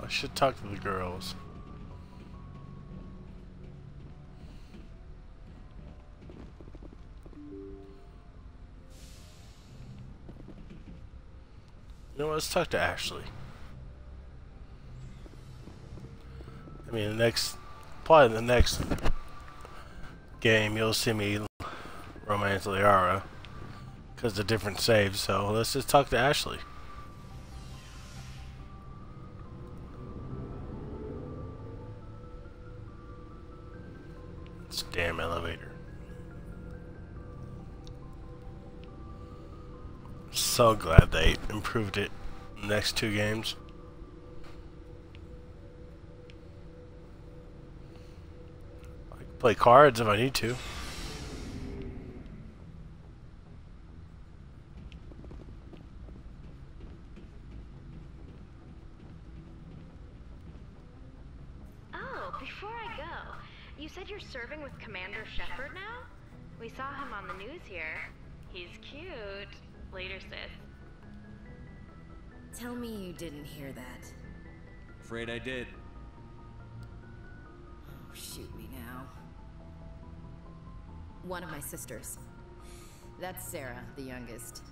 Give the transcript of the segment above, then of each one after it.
I should talk to the girls. You know what, let's talk to Ashley. I mean, probably the next game you'll see me romance Liara. Because the different saves, so let's just talk to Ashley. This damn elevator. So glad they improved it in the next 2 games. I can play cards if I need to. Before I go, you said you're serving with Commander Shepard now? We saw him on the news here. He's cute. Later, sis. Tell me you didn't hear that. Afraid I did. Oh, shoot me now. One of my sisters. That's Sarah, the youngest.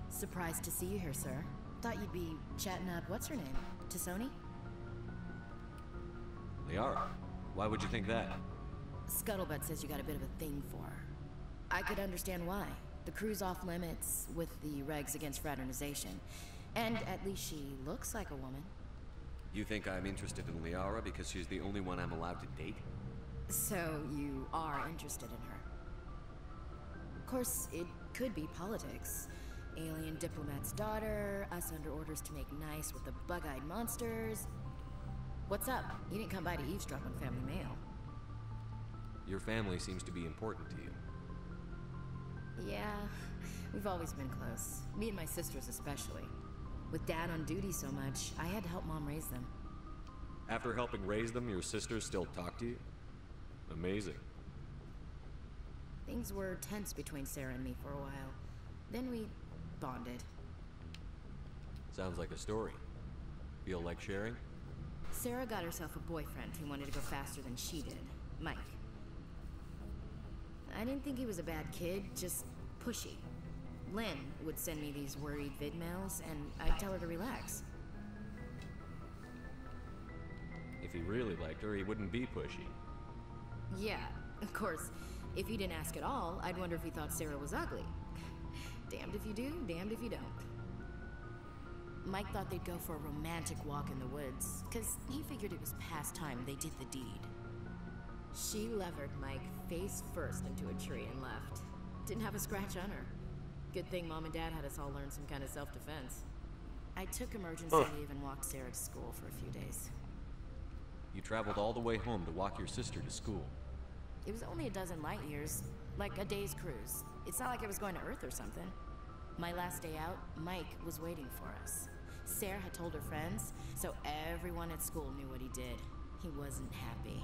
Surprised to see you here, sir. Thought you'd be chatting up, what's her name? Tassoni? Liara, why would you think that? Scuttlebutt says you got a bit of a thing for her. I could understand why. The crew's off limits with the regs against fraternization. And at least she looks like a woman. You think I'm interested in Liara because she's the only one I'm allowed to date? So you are interested in her. Of course, it could be politics. Alien diplomat's daughter, us under orders to make nice with the bug-eyed monsters. What's up? You didn't come by to eavesdrop on family mail. Your family seems to be important to you. Yeah, we've always been close. Me and my sisters especially. With Dad on duty so much, I had to help Mom raise them. After helping raise them, your sisters still talk to you? Amazing. Things were tense between Sarah and me for a while. Then we bonded. Sounds like a story. Feel like sharing? Sarah got herself a boyfriend who wanted to go faster than she did, Mike. I didn't think he was a bad kid, just pushy. Lynn would send me these worried vid mails, and I'd tell her to relax. If he really liked her, he wouldn't be pushy. Yeah, of course. If he didn't ask at all, I'd wonder if he thought Sarah was ugly. Damned if you do, damned if you don't. Mike thought they'd go for a romantic walk in the woods, because he figured it was past time they did the deed. She levered Mike face first into a tree and left. Didn't have a scratch on her. Good thing Mom and Dad had us all learn some kind of self-defense. I took emergency leave and walked Sarah to school for a few days. You traveled all the way home to walk your sister to school. It was only a dozen light years, like a day's cruise. It's not like I was going to Earth or something. My last day out, Mike was waiting for us. Sarah had told her friends, so everyone at school knew what he did. He wasn't happy.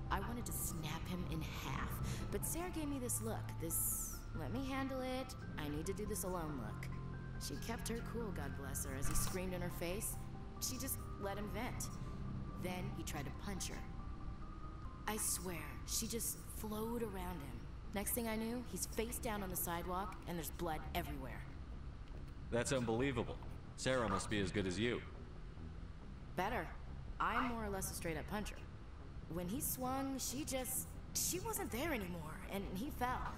I wanted to snap him in half, but Sarah gave me this look, this let me handle it, I need to do this alone look. She kept her cool, God bless her, as he screamed in her face. She just let him vent. Then he tried to punch her. I swear, she just flowed around him. Next thing I knew, he's face down on the sidewalk, and there's blood everywhere. That's unbelievable. Sarah must be as good as you. Better. I'm more or less a straight-up puncher. When he swung, she wasn't there anymore, and he fell.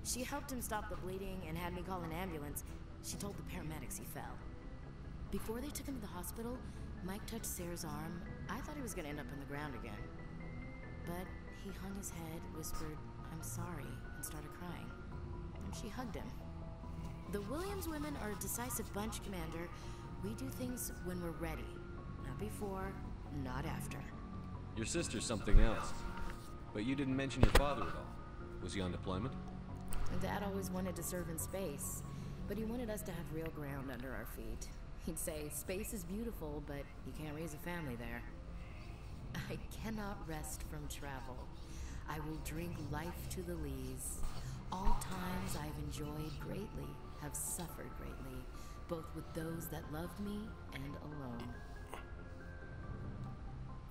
She helped him stop the bleeding and had me call an ambulance. She told the paramedics he fell. Before they took him to the hospital, Mike touched Sarah's arm. I thought he was gonna end up on the ground again. But he hung his head, whispered, "I'm sorry," and started crying. And she hugged him. The Williams women are a decisive bunch, Commander. We do things when we're ready. Not before, not after. Your sister's something else. But you didn't mention your father at all. Was he on deployment? Dad always wanted to serve in space, but he wanted us to have real ground under our feet. He'd say, space is beautiful, but you can't raise a family there. I cannot rest from travel. I will drink life to the lees. All times I've enjoyed greatly, have suffered greatly, both with those that loved me and alone.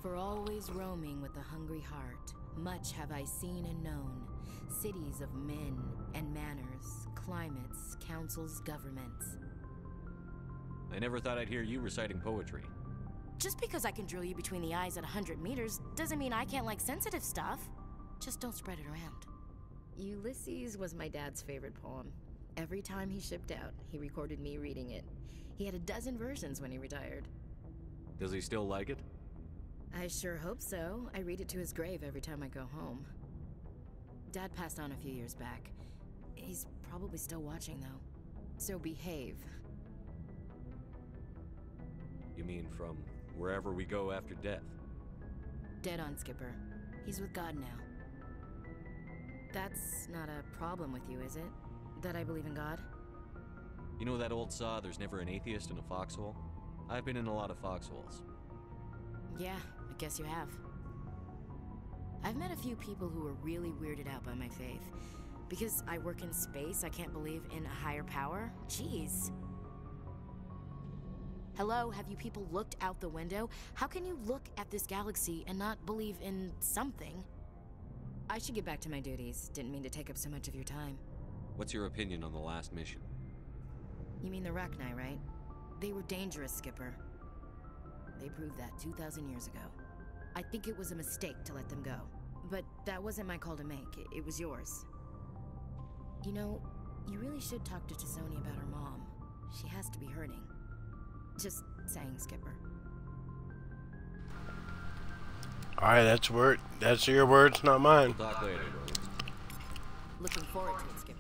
For always roaming with a hungry heart, much have I seen and known, cities of men and manners, climates, councils, governments. I never thought I'd hear you reciting poetry. Just because I can drill you between the eyes at 100 meters doesn't mean I can't like sensitive stuff. Just don't spread it around. Ulysses was my dad's favorite poem. Every time he shipped out, he recorded me reading it. He had a dozen versions when he retired. Does he still like it? I sure hope so. I read it to his grave every time I go home. Dad passed on a few years back. He's probably still watching, though. So behave. You mean from wherever we go after death? Dead on, Skipper. He's with God now. That's not a problem with you, is it? That I believe in God? You know that old saw, there's never an atheist in a foxhole? I've been in a lot of foxholes. Yeah, I guess you have. I've met a few people who were really weirded out by my faith. Because I work in space, I can't believe in a higher power? Jeez. Hello, have you people looked out the window? How can you look at this galaxy and not believe in something? I should get back to my duties. Didn't mean to take up so much of your time. What's your opinion on the last mission? You mean the Rachni, right? They were dangerous, Skipper. They proved that 2,000 years ago. I think it was a mistake to let them go. But that wasn't my call to make. It was yours. You know, you really should talk to T'Soni about her mom. She has to be hurting. Just saying, Skipper. Alright, that's your words, not mine. We'll talk later. Looking forward to it, Skipper.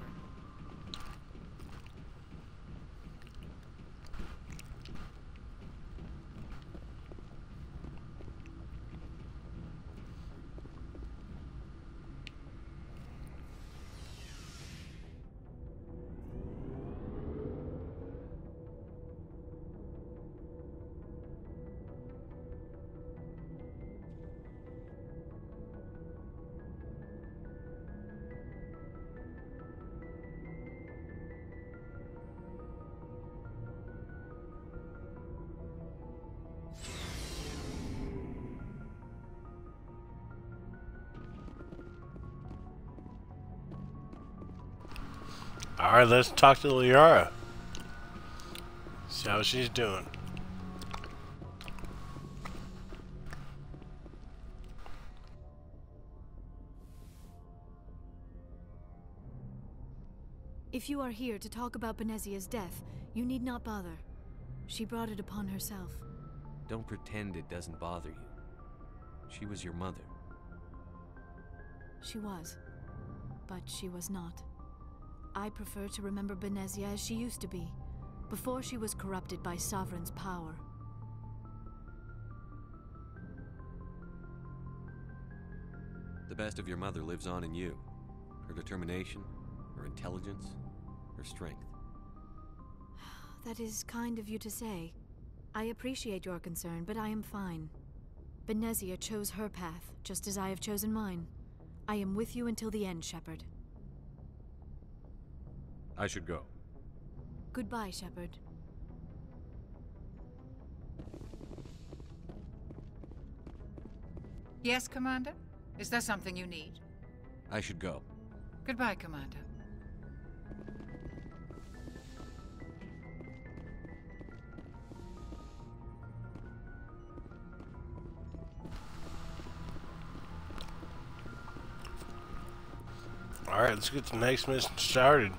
Alright, let's talk to Liara. See how she's doing. If you are here to talk about Benezia's death, you need not bother. She brought it upon herself. Don't pretend it doesn't bother you. She was your mother. She was. But she was not. I prefer to remember Benezia as she used to be, before she was corrupted by Sovereign's power. The best of your mother lives on in you. Her determination, her intelligence, her strength. That is kind of you to say. I appreciate your concern, but I am fine. Benezia chose her path, just as I have chosen mine. I am with you until the end, Shepard. I should go. Goodbye, Shepard. Yes, Commander? Is there something you need? I should go. Goodbye, Commander. Alright, let's get the next mission started.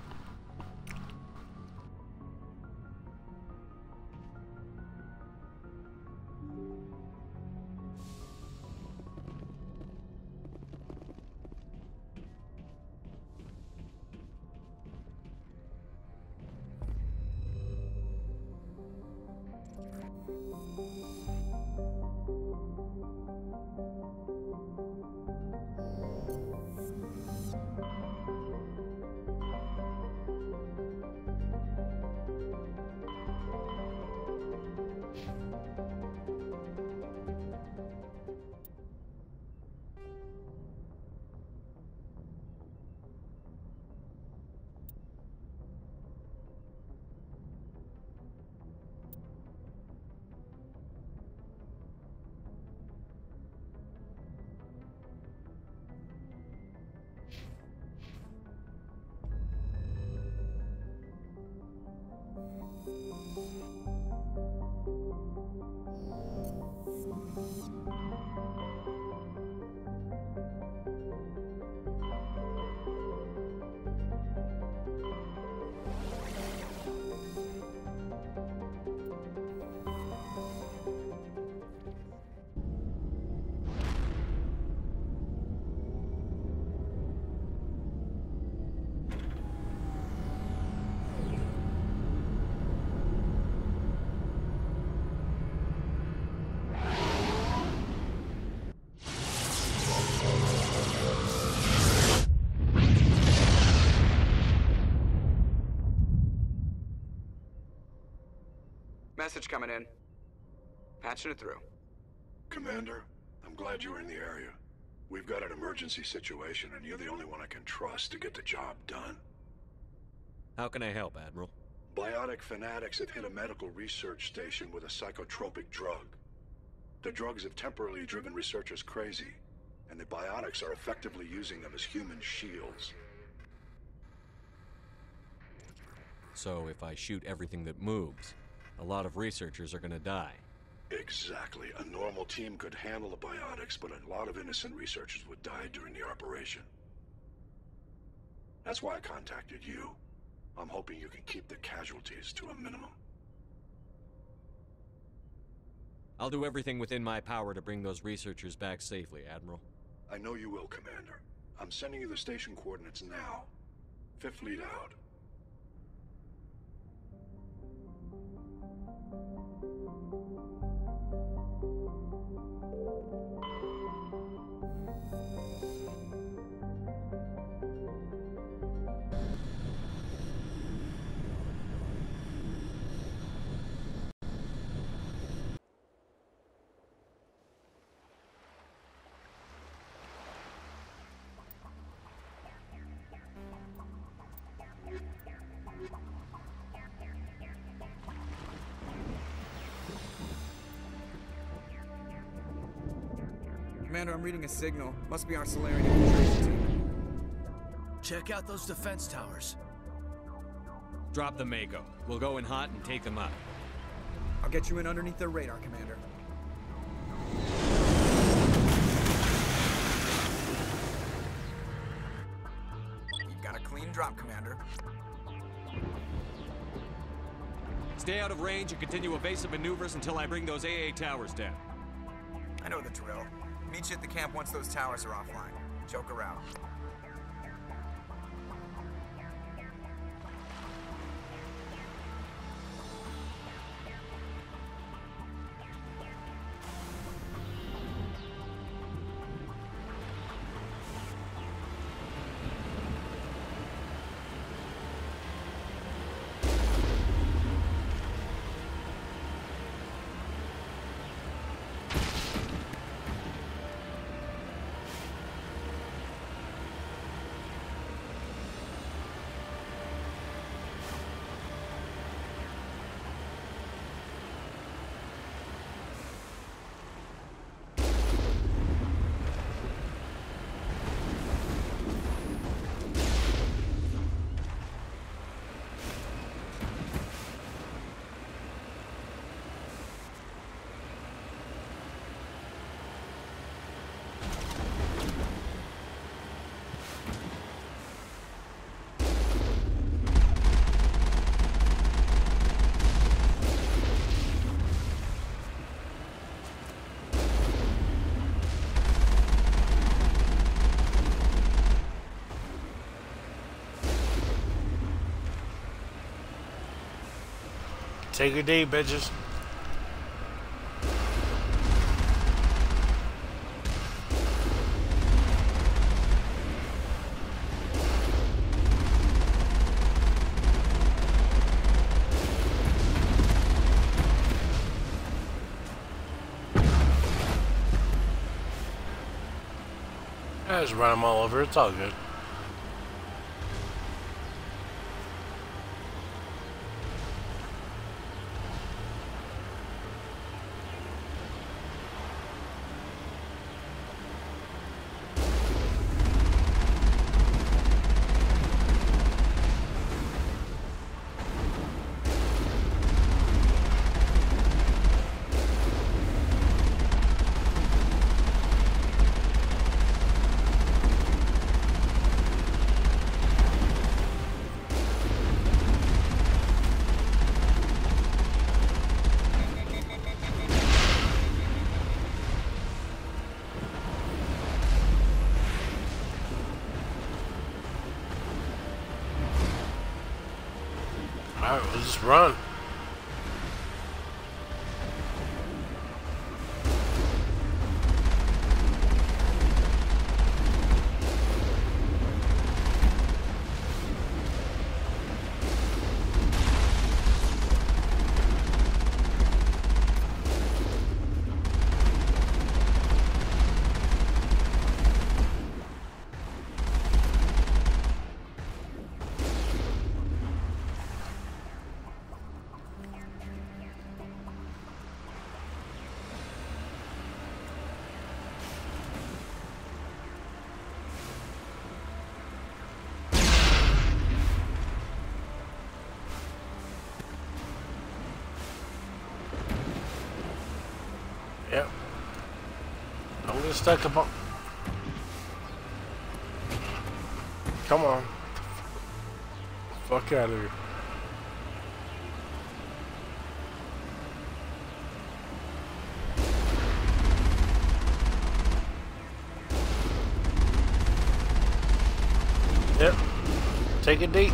Message coming in. Patching it through. Commander, I'm glad you're in the area. We've got an emergency situation, and you're the only one I can trust to get the job done. How can I help, Admiral? Biotic fanatics have hit a medical research station with a psychotropic drug. The drugs have temporarily driven researchers crazy, and the biotics are effectively using them as human shields. So if I shoot everything that moves, a lot of researchers are gonna die. Exactly. A normal team could handle the biotics, but a lot of innocent researchers would die during the operation. That's why I contacted you. I'm hoping you can keep the casualties to a minimum. I'll do everything within my power to bring those researchers back safely, Admiral. I know you will, Commander. I'm sending you the station coordinates now. Fifth Fleet out. Commander, I'm reading a signal. Must be our Solarian infiltration team. Check out those defense towers. Drop the Mako. We'll go in hot and take them out. I'll get you in underneath their radar, Commander. You've got a clean drop, Commander. Stay out of range and continue evasive maneuvers until I bring those AA towers down. I know the drill. Meet you at the camp once those towers are offline. Joker out. Take a D, bitches. I just run them all over. It's all good. Alright, we'll just run. just stuck up on... Come on. Fuck out of here. Yep. Take it deep.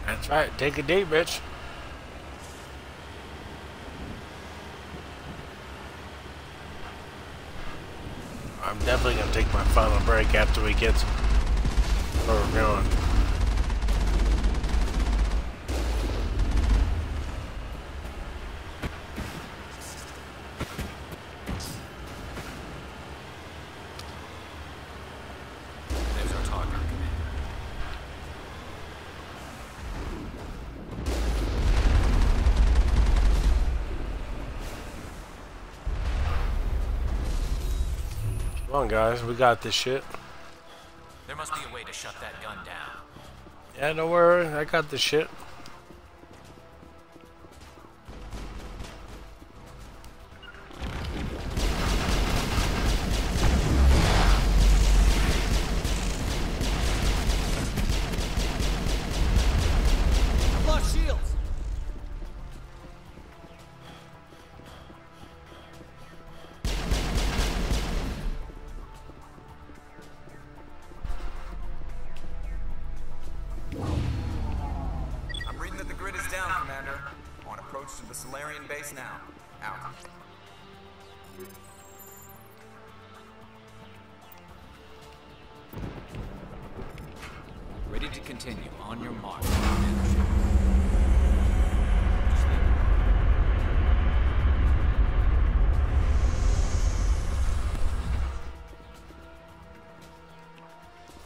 That's right, take a deep, bitch. I'm definitely gonna take my final break after we get where we're going. There's our target, Commander. Come on, guys, we got this shit. There must be a way to shut that gun down. Yeah, don't worry, I got this shit. I've lost shields. I'm reading that the grid is down, Commander. On approach to the Solarian base now. Out. Ready to continue. On your mark.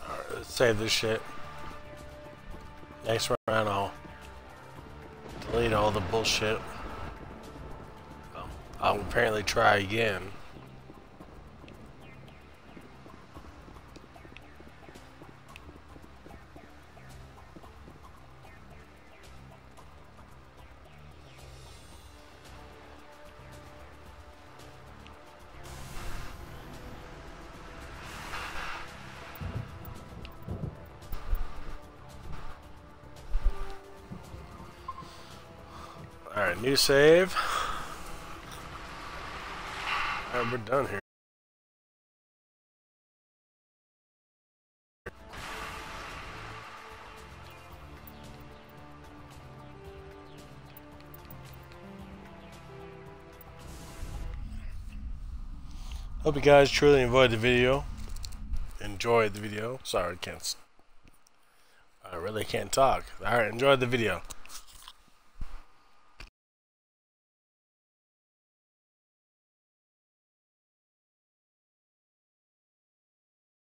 Alright, let's save this shit. Next round I'll delete all the bullshit. I'll apparently try again. Alright, new save. Alright, we're done here. Hope you guys truly enjoyed the video. Sorry, I really can't talk. Alright, enjoyed the video.